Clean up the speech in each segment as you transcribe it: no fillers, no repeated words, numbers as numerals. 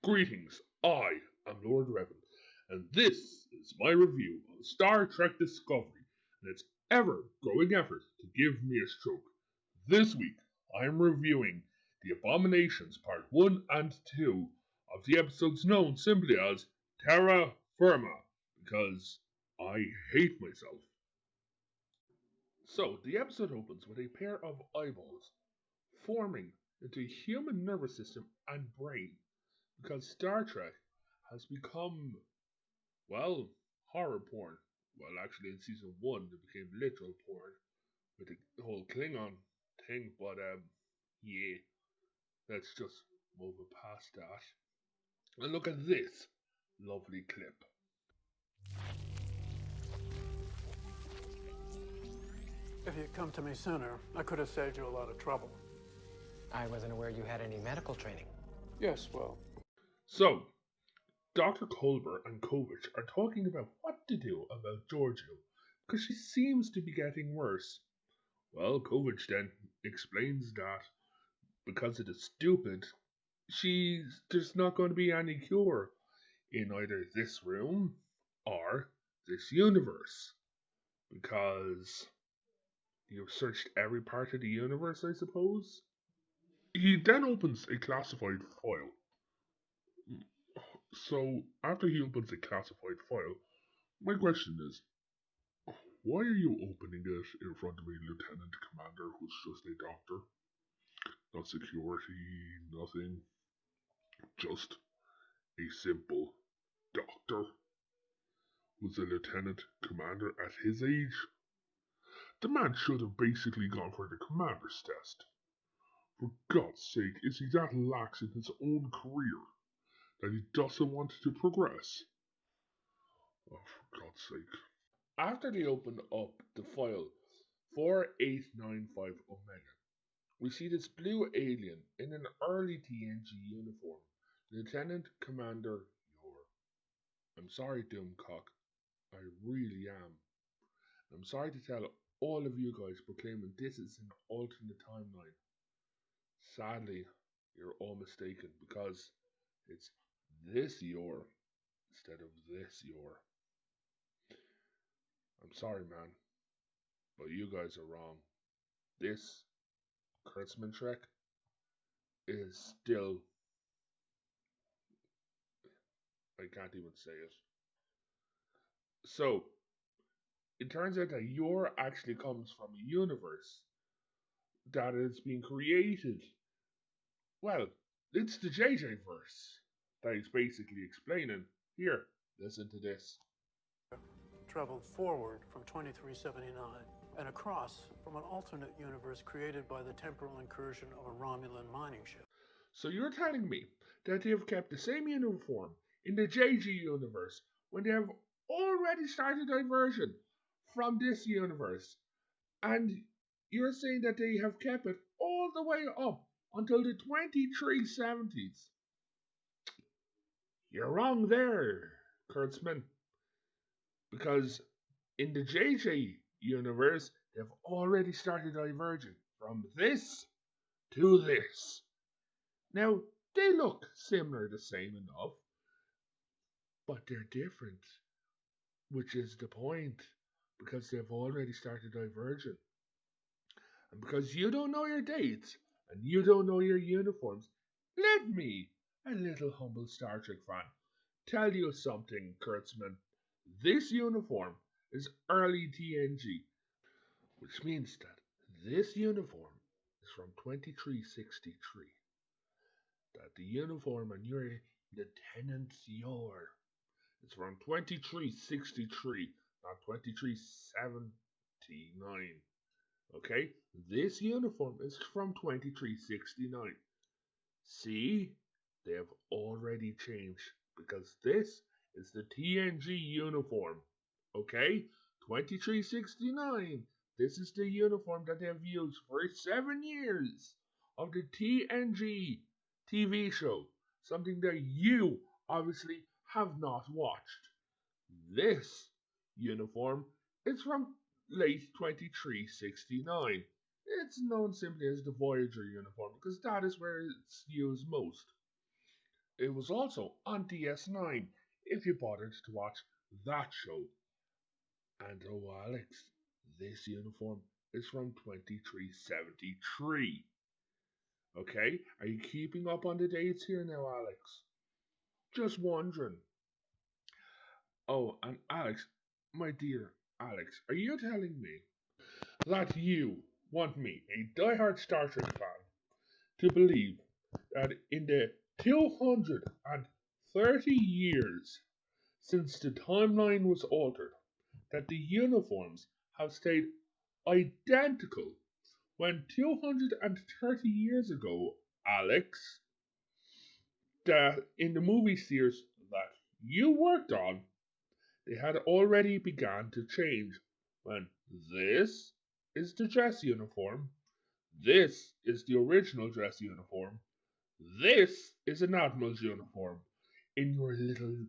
Greetings, I am Lord Revan, and this is my review of Star Trek Discovery and its ever growing effort to give me a stroke. This week, I am reviewing The Abominations Part 1 and 2 of the episodes known simply as Terra Firma, because I hate myself. So, the episode opens with a pair of eyeballs forming into a human nervous system and brain because Star Trek has become, well, horror porn. Well, actually, in season one, it became literal porn with the whole Klingon thing, but yeah, let's just move it past that. And look at this lovely clip. If you'd come to me sooner, I could have saved you a lot of trouble. I wasn't aware you had any medical training. Yes, well, So, Dr. Culber and Kovich are talking about what to do about Georgiou because she seems to be getting worse. Well, Kovich then explains that because it is stupid, there's not going to be any cure in either this room or this universe because you've searched every part of the universe, I suppose. He then opens a classified file. So after he opens a classified file, my question is, why are you opening it in front of a lieutenant commander who's just a doctor? Not security, nothing. Just a simple doctor who's a lieutenant commander at his age. The man should have basically gone for the commander's test. For God's sake, is he that lax in his own career that he doesn't want to progress? Oh, for God's sake. After they open up the file 4895 Omega, we see this blue alien in an early TNG uniform, Lieutenant Commander Yor. I'm sorry, Doomcock. I really am. I'm sorry to tell all of you guys proclaiming this is an alternate timeline. Sadly, you're all mistaken because it's this Yor instead of this Yor. I'm sorry, man, but you guys are wrong. This Kurtzman Trek is still. I can't even say it. So, it turns out that Yor actually comes from a universe that is being created. Well, it's the JJ verse that he's basically explaining. Here, listen to this. traveled forward from 2379 and across from an alternate universe created by the temporal incursion of a Romulan mining ship. So you're telling me that they have kept the same uniform in the JG universe when they have already started diversion from this universe, and you're saying that they have kept it all the way up until the 2370s? You're wrong there, Kurtzman, because in the JJ universe, they've already started diverging from this to this. Now, they look similar, the same enough, but they're different, which is the point, because they've already started diverging. And because you don't know your dates and you don't know your uniforms, let me, a little humble Star Trek fan, tell you something, Kurtzman. This uniform is early TNG, which means that this uniform is from 2363. That the uniform on your Lieutenant Yor is from 2363, not 2379. Okay? This uniform is from 2369. See? They have already changed because this is the TNG uniform. Okay? 2369. This is the uniform that they have used for 7 years of the TNG TV show. Something that you obviously have not watched. This uniform is from late 2369. It's known simply as the Voyager uniform because that is where it's used most. It was also on DS9 if you bothered to watch that show. And oh, Alex, this uniform is from 2373. Okay? Are you keeping up on the dates here now, Alex? Just wondering. Oh, and Alex, my dear Alex, are you telling me that you want me, a die-hard Star Trek fan, to believe that in the 230 years since the timeline was altered, that the uniforms have stayed identical when 230 years ago, Alex, that in the movie series that you worked on, they had already begun to change when this is the dress uniform, this is the original dress uniform, this is an admiral's uniform in your little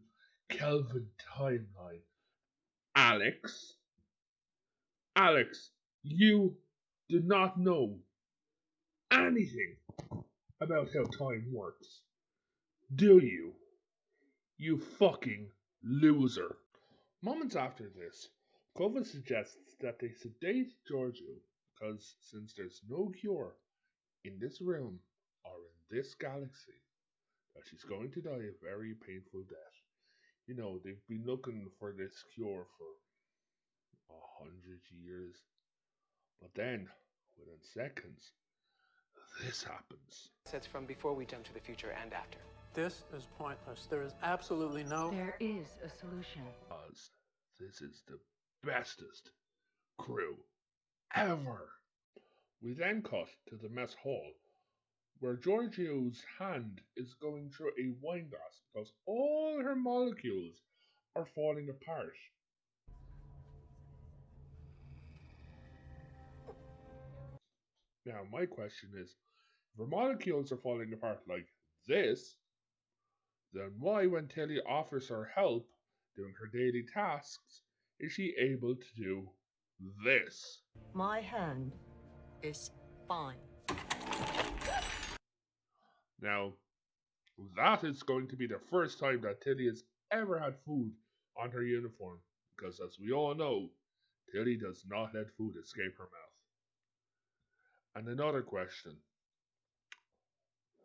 Kelvin timeline. Alex, Alex, you do not know anything about how time works, do you? You fucking loser. Moments after this, Clovis suggests that they sedate Georgiou because since there's no cure in this realm or in this galaxy, that she's going to die a very painful death. You know, they've been looking for this cure for 100 years, but then, within seconds, this happens. It's from before we jump to the future and after. This is pointless. There is absolutely no... There is a solution. Because this is the bestest crew ever. We then cut to the mess hall, where Georgiou's hand is going through a wine glass because all her molecules are falling apart. Now, my question is, if her molecules are falling apart like this, then why, when Tilly offers her help doing her daily tasks, is she able to do this? My hand is fine. Now, that is going to be the first time that Tilly has ever had food on her uniform, because as we all know, Tilly does not let food escape her mouth. And another question.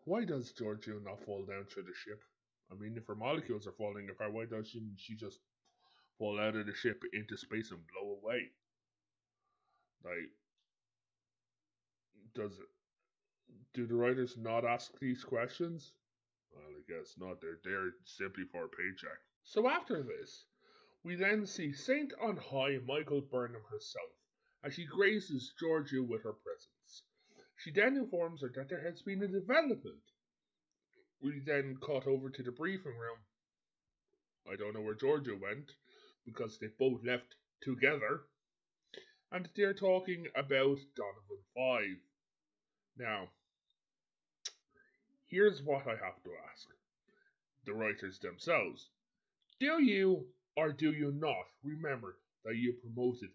Why does Georgiou not fall down through the ship? I mean, if her molecules are falling apart, why doesn't she just fall out of the ship into space and blow away? Like, do the writers not ask these questions? Well, I guess not. They're there simply for a paycheck. So after this, we then see Saint on High Michael Burnham herself as she graces Georgiou with her presence. She then informs her that there has been a development. We then cut over to the briefing room. I don't know where Georgiou went because they both left together. And they're talking about Donovan 5. Now, here's what I have to ask the writers themselves. Do you or do you not remember that you promoted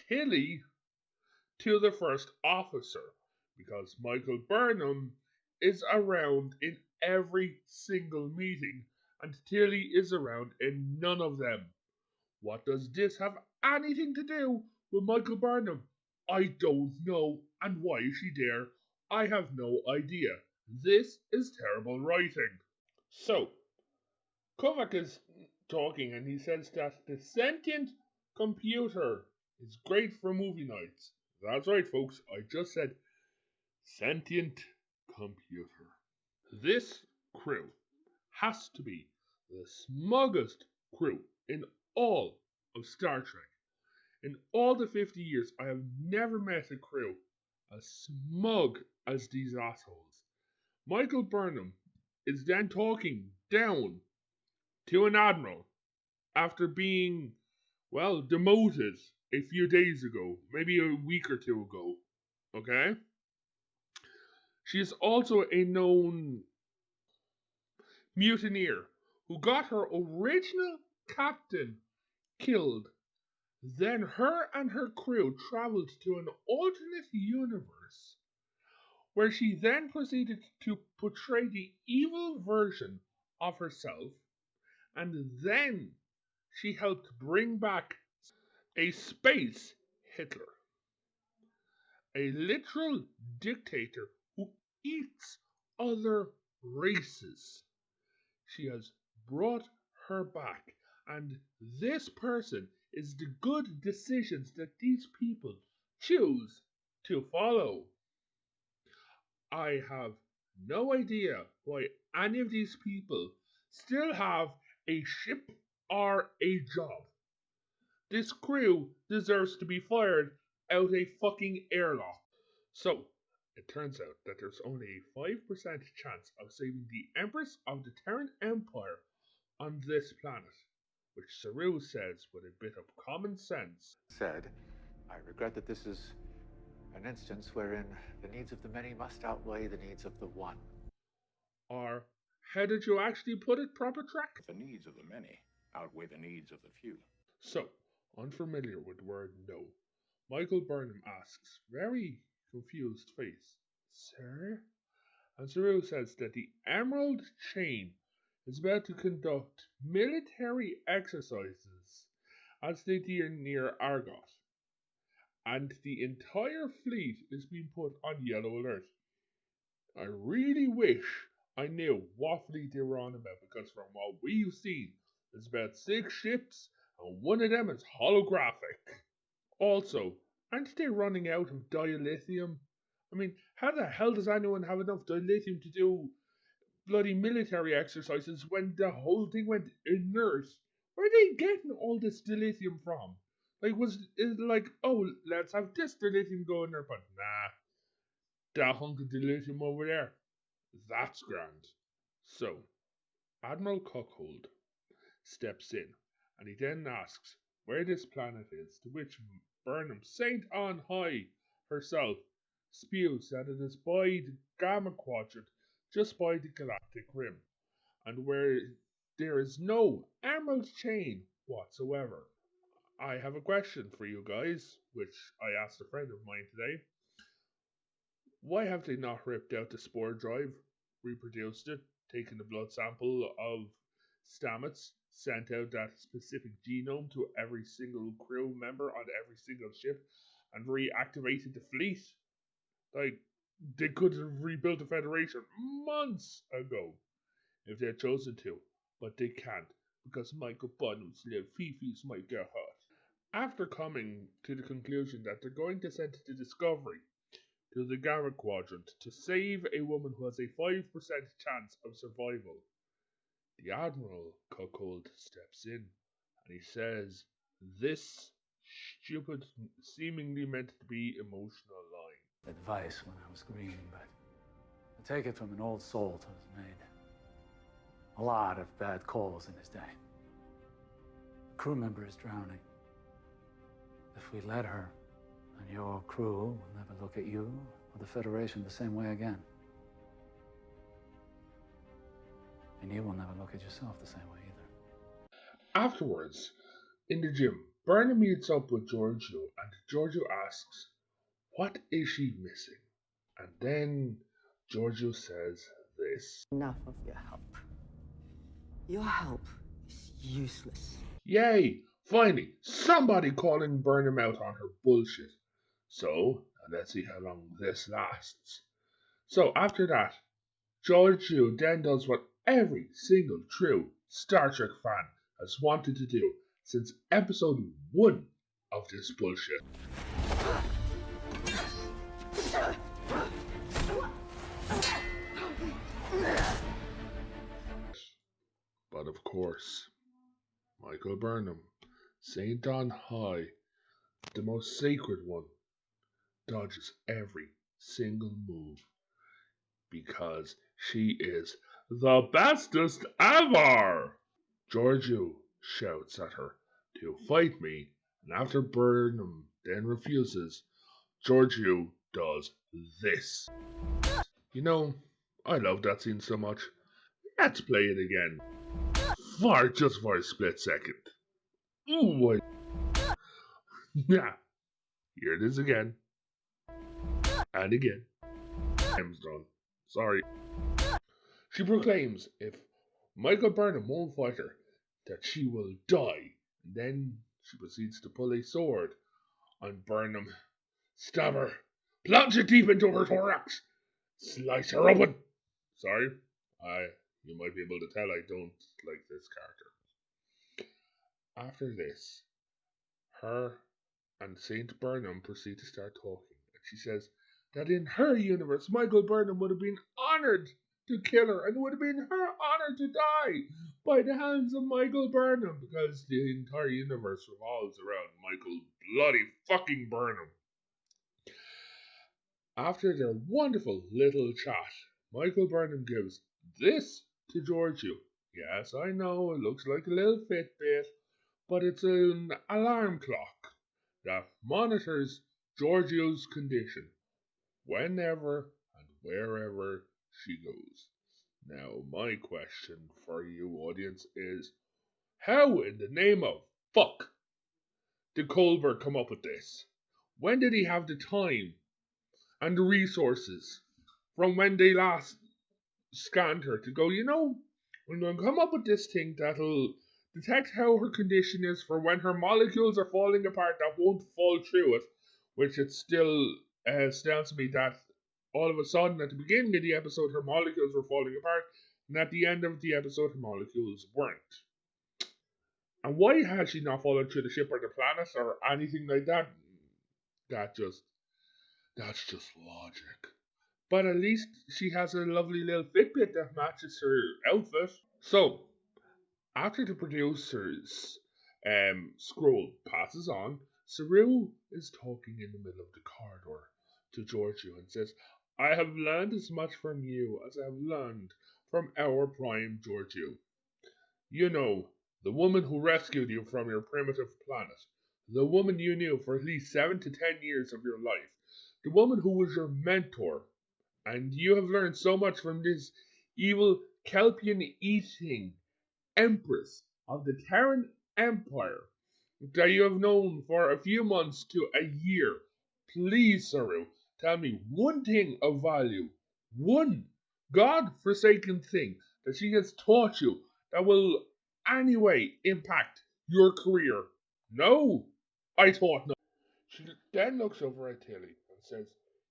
Tilly to the first officer? Because Michael Burnham is around in every single meeting and Tilly is around in none of them. What does this have anything to do with Michael Burnham? I don't know, and why is she there? I have no idea. This is terrible writing. So, Kovac is talking and he says that the sentient computer is great for movie nights. That's right, folks, I just said sentient computer. This crew has to be the smuggest crew in all of Star Trek. In all the 50 years, I have never met a crew as smug as these assholes. Michael Burnham is then talking down to an admiral after being, well, demoted a few days ago, maybe a week or two ago. Okay? She is also a known mutineer who got her original captain killed. Then her and her crew traveled to an alternate universe where she then proceeded to portray the evil version of herself, and then she helped bring back a space Hitler, a literal dictator who eats other races. She has brought her back, and this person is the good decisions that these people choose to follow. I have no idea why any of these people still have a ship or a job. This crew deserves to be fired out a fucking airlock. So, it turns out that there's only a 5% chance of saving the Empress of the Terran Empire on this planet, which Saru says with a bit of common sense. Said, I regret that this is an instance wherein the needs of the many must outweigh the needs of the one. Or, how did you actually put it, proper track? The needs of the many outweigh the needs of the few. So, unfamiliar with the word no, Michael Burnham asks, very confused face, Sir? And Saru says that the Emerald Chain is about to conduct military exercises as they do near Argot, and the entire fleet is being put on yellow alert. I really wish I knew what fleet they were on about, because from what we've seen, there's about 6 ships, and one of them is holographic. Also, aren't they running out of dilithium? I mean, how the hell does anyone have enough dilithium to do bloody military exercises when the whole thing went inert? Where are they getting all this dilithium from? Like, was it like, oh, let's have this dilithium going there, but nah, that hunk of dilithium over there, that's grand. So, Admiral Cuckold steps in, and he then asks where this planet is, to which Burnham, Saint on High herself, spews that it is by the Gamma Quadrant, just by the galactic rim, and where there is no Emerald Chain whatsoever. I have a question for you guys, which I asked a friend of mine today. Why have they not ripped out the spore drive, reproduced it, taken the blood sample of Stamets, sent out that specific genome to every single crew member on every single ship, and reactivated the fleet? Like, they could have rebuilt the Federation months ago if they had chosen to, but they can't, because Michael Burnham's little Fifi's might get hurt. After coming to the conclusion that they're going to send the Discovery to the Gamma Quadrant to save a woman who has a 5% chance of survival, the Admiral Cuckold steps in and he says this stupid, seemingly meant to be emotional line. Advice when I was green, but I take it from an old salt who's made a lot of bad calls in his day. A crew member is drowning. If we let her, then your crew will never look at you or the Federation the same way again. And you will never look at yourself the same way either. Afterwards, in the gym, Burnham meets up with georgu, and georgu asks, what is she missing? And then georgu says this. Enough of your help. Your help is useless. Yay! Finally, somebody calling Burnham out on her bullshit. So, let's see how long this lasts. So, after that, georgu then does what every single true Star Trek fan has wanted to do since episode 1 of this bullshit. But of course, Michael Burnham, Saint on High, the most sacred one, dodges every single move because she is the bestest ever. Georgiou shouts at her to fight me, and after Burnham then refuses, Georgiou does this. You know, I love that scene so much. Let's play it again. Just for a split second. Ooh, yeah. Here it is again. And again. I'm done. Sorry. She proclaims if Michael Burnham won't fight her, that she will die. And then she proceeds to pull a sword on Burnham, stab her, plunge it deep into her thorax, slice her open. Sorry, you might be able to tell I don't like this character. After this, her and Saint Burnham proceed to start talking, and she says that in her universe, Michael Burnham would have been honored to kill her, and it would have been her honor to die by the hands of Michael Burnham, because the entire universe revolves around Michael bloody fucking Burnham. After their wonderful little chat, Michael Burnham gives this to Georgiou. Yes, I know it looks like a little Fitbit, but it's an alarm clock that monitors Georgiou's condition whenever and wherever she goes. Now, my question for you, audience, is how in the name of fuck did Colbert come up with this? When did he have the time and the resources from when they last scanned her to go, I'm going to come up with this thing that'll detect how her condition is for when her molecules are falling apart that won't fall through it, which it still astounds me that all of a sudden at the beginning of the episode her molecules were falling apart, and at the end of the episode her molecules weren't. And why has she not fallen through the ship or the planet or anything like that? That's just logic. But at least she has a lovely little Fitbit that matches her outfit. So, after the producer's scroll passes on, Saru is talking in the middle of the corridor to Georgiou and says, I have learned as much from you as I have learned from our prime Georgiou. You know, the woman who rescued you from your primitive planet. The woman you knew for at least 7 to 10 years of your life. The woman who was your mentor. And you have learned so much from this evil Kelpian eating empress of the Terran Empire that you have known for a few months to a year. Please, Saru, tell me one thing of value, one God-forsaken thing that she has taught you that will anyway impact your career. No, I thought not. She then looks over at Tilly and says,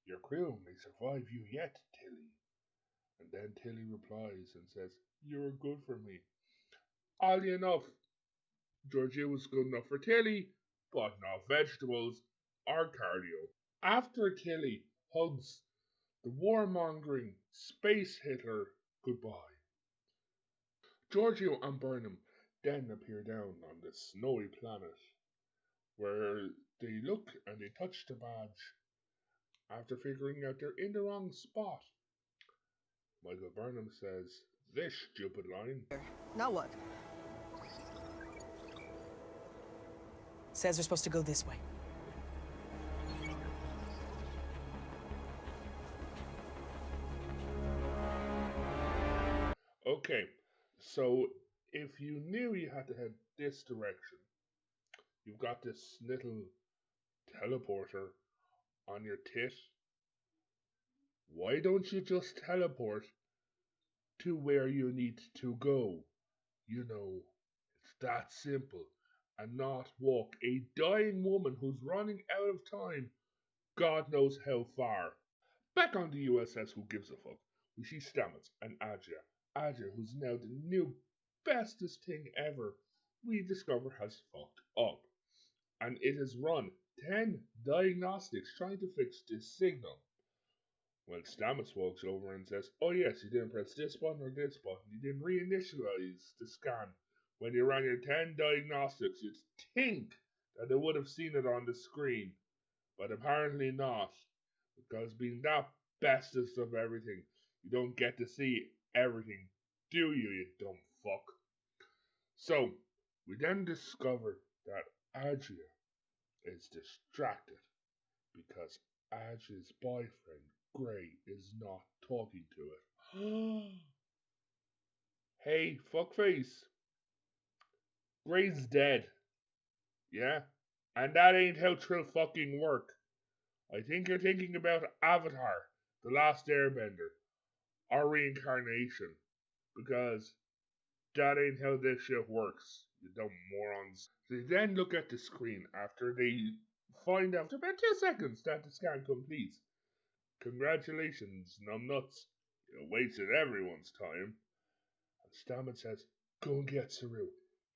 Your crew may survive you yet, Tilly. And then Tilly replies and says, You were good for me. Oddly enough, Georgia was good enough for Tilly, but not vegetables or cardio. After Tilly hugs the warmongering space Hitler goodbye, Giorgio and Burnham then appear down on the snowy planet, where they look and they touch the badge after figuring out they're in the wrong spot. Michael Burnham says this stupid line. Now what? Says we're supposed to go this way. Okay, so if you knew you had to head this direction, you've got this little teleporter on your tit. Why don't you just teleport to where you need to go? It's that simple. And not walk a dying woman who's running out of time, God knows how far. Back on the USS Who Gives a Fuck, we see Stamets and Aja. Aja, who's now the new bestest thing ever, we discover has fucked up. And it has run 10 diagnostics trying to fix this signal. When Stamets walks over and says, Oh yes, you didn't press this button or this button, you didn't reinitialize the scan. When you ran your 10 diagnostics, you'd think that they would have seen it on the screen. But apparently not. Because being that bestest of everything, you don't get to see everything, do you dumb fuck? So, we then discover that Adria is distracted because Adria's boyfriend, Gray, is not talking to it. Hey, fuckface. Gray's dead. Yeah? And that ain't how Trill fucking work. I think you're thinking about Avatar, The Last Airbender, or reincarnation. Because that ain't how this shit works, you dumb morons. They then look at the screen after they find out after about 2 seconds that the scan completes. Congratulations, numbnuts. You wasted everyone's time. And Stamets says, go and get Saru.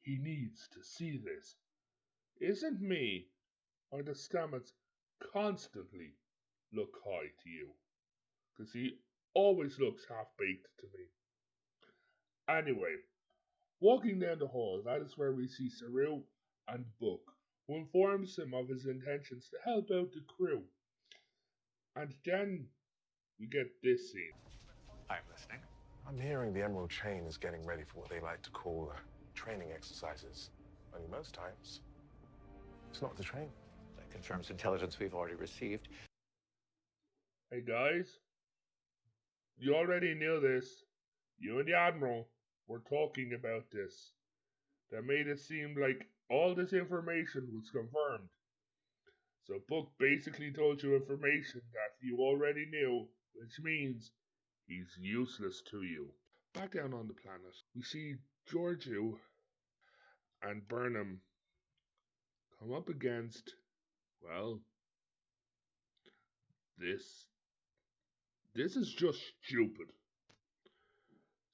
He needs to see this. Isn't me or the Stamets constantly look high to you? Because he always looks half-baked to me. Anyway, walking down the hall, that is where we see Saru and Book, who informs him of his intentions to help out the crew. And then we get this scene. I'm listening. I'm hearing the Emerald Chain is getting ready for what they like to call training exercises. Only most times, it's not the train. That confirms intelligence we've already received. Hey guys, you already knew this. You and the Admiral were talking about this. That made it seem like all this information was confirmed. So Book basically told you information that you already knew, which means he's useless to you. Back down on the planet, we see Georgu and Burnham come up against, well, this is just stupid.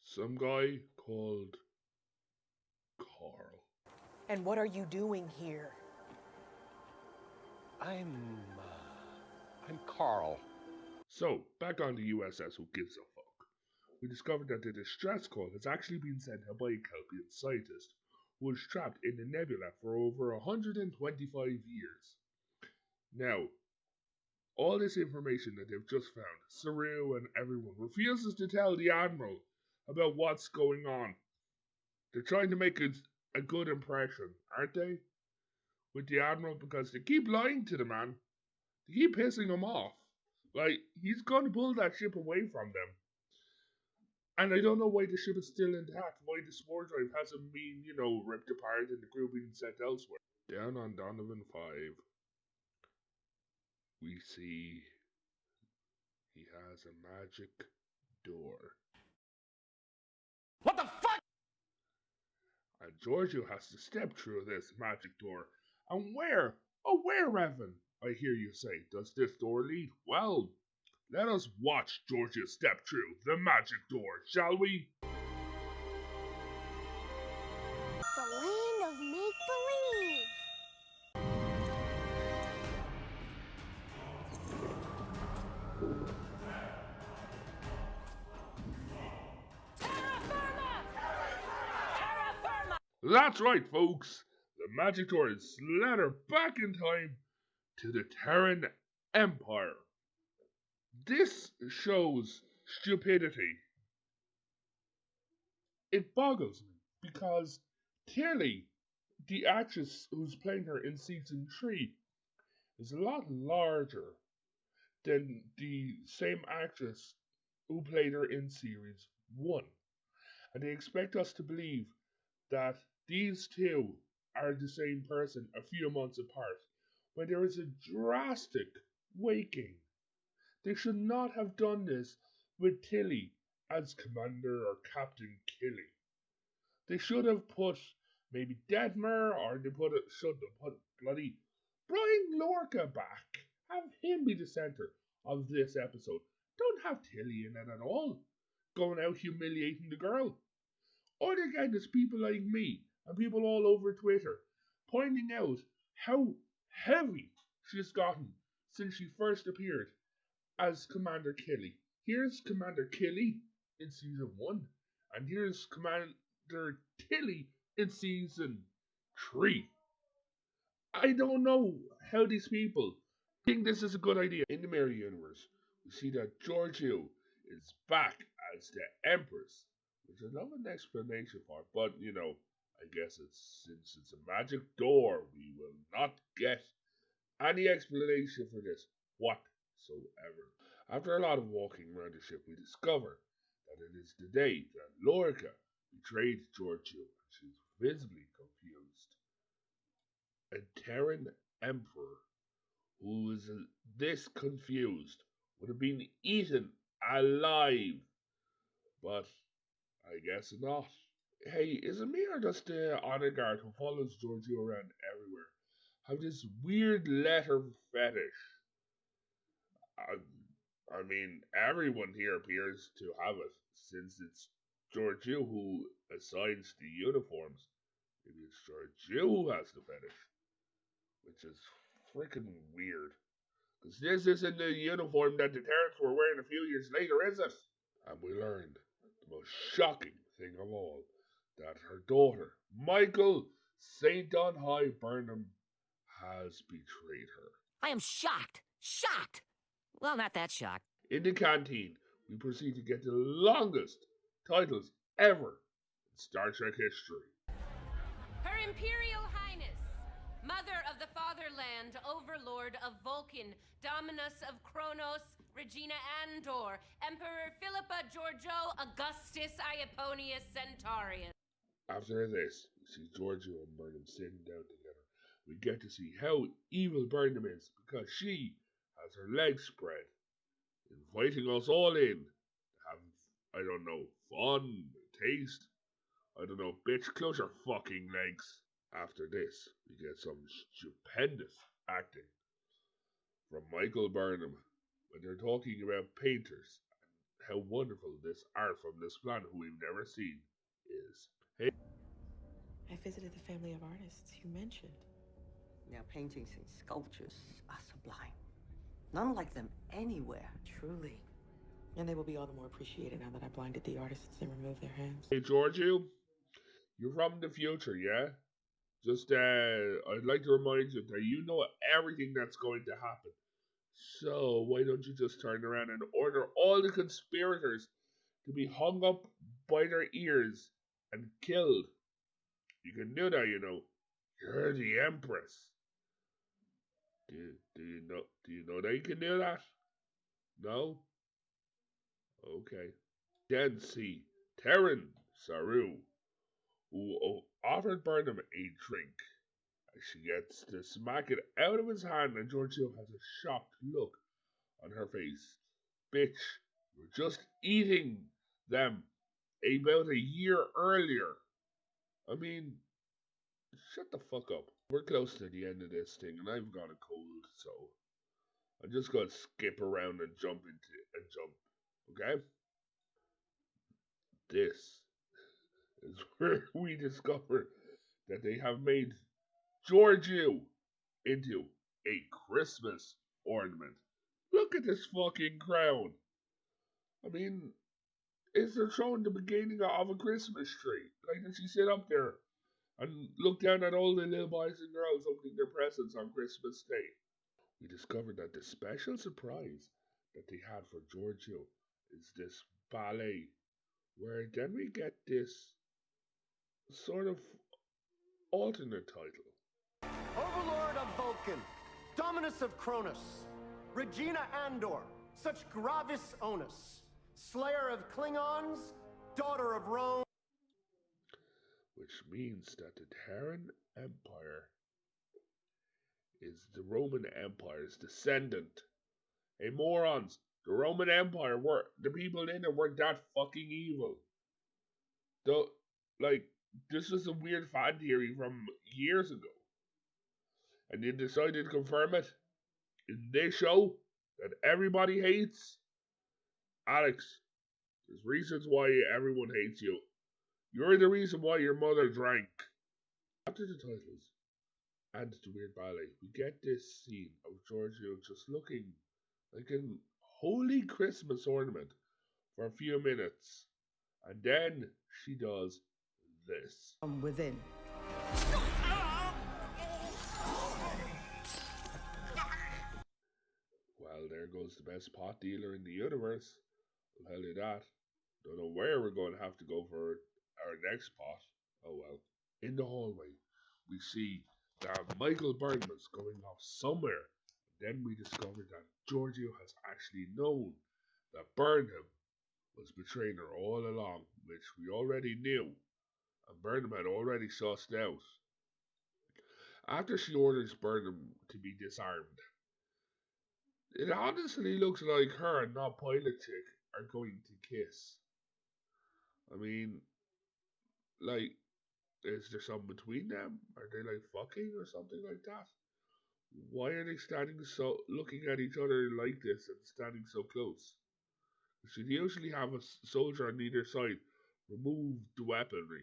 Some guy called Carl. And what are you doing here? I'm Carl. So, back on the USS Who Gives a Fuck, we discovered that the distress call has actually been sent out by a Kelpian scientist who was trapped in the nebula for over 125 years. Now, all this information that they've just found, Saru and everyone refuses to tell the Admiral about what's going on. They're trying to make a good impression, aren't they? With the Admiral, because they keep lying to the man. They keep pissing him off. Like, he's going to pull that ship away from them. And I don't know why the ship is still intact, why the spore drive hasn't been, ripped apart and the crew being sent elsewhere. Down on Donovan 5, we see he has a magic door. What the fuck? And Giorgio has to step through this magic door. And where, oh where, Revan, I hear you say, does this door lead? Well, let us watch Giorgio step through the magic door, shall we? The land of make-believe. Terra Firma! Terra Firma! That's right, folks. The magic door is led her back in time to the Terran Empire. This shows stupidity. It boggles me because Tilly, the actress who's playing her in season 3, is a lot larger than the same actress who played her in series 1. And they expect us to believe that these two are the same person a few months apart when there is a drastic waking. They should not have done this with Tilly as Commander or Captain Killy. They should have put maybe Detmer, or they should have put bloody Brian Lorca back. Have him be the center of this episode. Don't have Tilly in it at all, going out humiliating the girl. All they get is people like me and people all over Twitter pointing out how heavy she's gotten since she first appeared as Commander Killy. Here's Commander Killy in season 1, and here's Commander Tilly in season 3. I don't know how these people think this is a good idea. In the Mirror Universe, we see that Giorgio is back as the Empress, which I love an explanation for, but I guess since it's a magic door, we will not get any explanation for this whatsoever. After a lot of walking around the ship, we discover that it is the day that Lorca betrayed Giorgio, and she's visibly confused. A Terran Emperor who is this confused would have been eaten alive, but I guess not. Hey, is it me or does the honor guard who follows Giorgio around everywhere have this weird letter fetish? I mean, everyone here appears to have it, since it's Giorgio who assigns the uniforms. Maybe it's Giorgio who has the fetish, which is freaking weird. Because this isn't the uniform that the Terrans were wearing a few years later, is it? And we learned the most shocking thing of all, that her daughter, Michael St. John High Burnham, has betrayed her. I am shocked. Shocked. Well, not that shocked. In the canteen, we proceed to get the longest titles ever in Star Trek history. Her Imperial Highness, Mother of the Fatherland, Overlord of Vulcan, Dominus of Kronos, Regina Andor, Emperor Philippa Georgiou Augustus Iaponius Centaurius. After this, we see Giorgio and Burnham sitting down together. We get to see how evil Burnham is because she has her legs spread, inviting us all in to have, I don't know, fun, taste. I don't know, bitch, close your fucking legs. After this, we get some stupendous acting from Michael Burnham when they're talking about painters and how wonderful this art from this planet who we've never seen is. Hey, I visited the family of artists you mentioned. Their paintings and sculptures are sublime. None like them anywhere, truly. And they will be all the more appreciated now that I blinded the artists and removed their hands. hey, Giorgio, you're from the future, yeah? Just, I'd like to remind you that you know everything that's going to happen. So, why don't you just turn around and order all the conspirators to be hung up by their ears and killed? You can do that, you know. You're the Empress. Do you know that you can do that? No? Okay. Then see Terran Saru, who offered Burnham a drink. She gets to smack it out of his hand, and Giorgio has a shocked look on her face. Bitch, you're just eating them about a year earlier. I mean, shut the fuck up. We're close to the end of this thing, and I've got a cold, so I'm just gonna skip around and jump into and jump. Okay? This is where we discover that they have made Giorgio into a Christmas ornament. Look at this fucking crown. I mean, it's showing the beginning of a Christmas tree. Like, does she sit up there and look down at all the little boys and girls opening their presents on Christmas Day? We discovered that the special surprise that they had for Giorgio is this ballet, where then we get this sort of alternate title. Overlord of Vulcan, Dominus of Kronos, Regina Andor, such gravis onus, Slayer of Klingons, Daughter of Rome. Which means that the Terran Empire is the Roman Empire's descendant. Hey morons, the Roman Empire were the people in it weren't that fucking evil. Though, like, this was a weird fan theory from years ago. And they decided to confirm it in this show that everybody hates. Alex, there's reasons why everyone hates you. You're the reason why your mother drank. After the titles and the weird ballet, we get this scene of Giorgio just looking like an holy Christmas ornament for a few minutes. And then she does this. From within. Well, there goes the best pot dealer in the universe. I'll tell you that. Don't know where we're going to have to go for our next pot. Oh well. In the hallway, we see that Michael Burnham is going off somewhere. Then we discover that Giorgio has actually known that Burnham was betraying her all along, which we already knew, and Burnham had already sussed out. After she orders Burnham to be disarmed, it honestly looks like her and not Pilot Chick are going to kiss. I mean, Like, is there something between them? Are they like fucking or something like that? Why are they standing so, looking at each other like this and standing so close? You should usually have a soldier on either side remove the weaponry.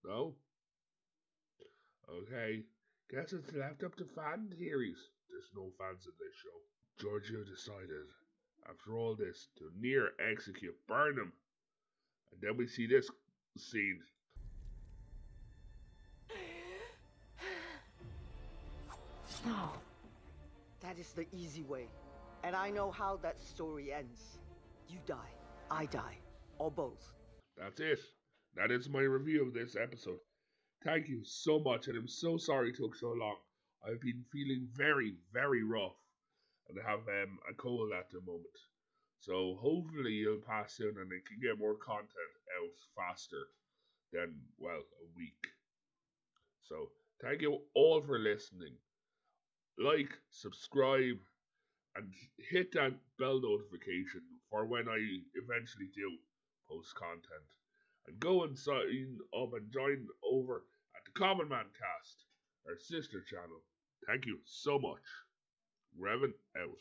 No? Okay. Guess it's left up to fan theories. There's no fans in this show. Giorgio decided, after all this, to near execute Burnham. And then we see this scene. No. That is the easy way. And I know how that story ends. You die, I die, or both. That's it. That is my review of this episode. Thank you so much, and I'm so sorry it took so long. I've been feeling very, very rough, and I have a cold at the moment. So hopefully it'll pass soon, and I can get more content out faster than, well, a week. So thank you all for listening. Like, subscribe, and hit that bell notification for when I eventually do post content. And go and sign up and join over at the Common Man Cast, our sister channel. Thank you so much. Revan out.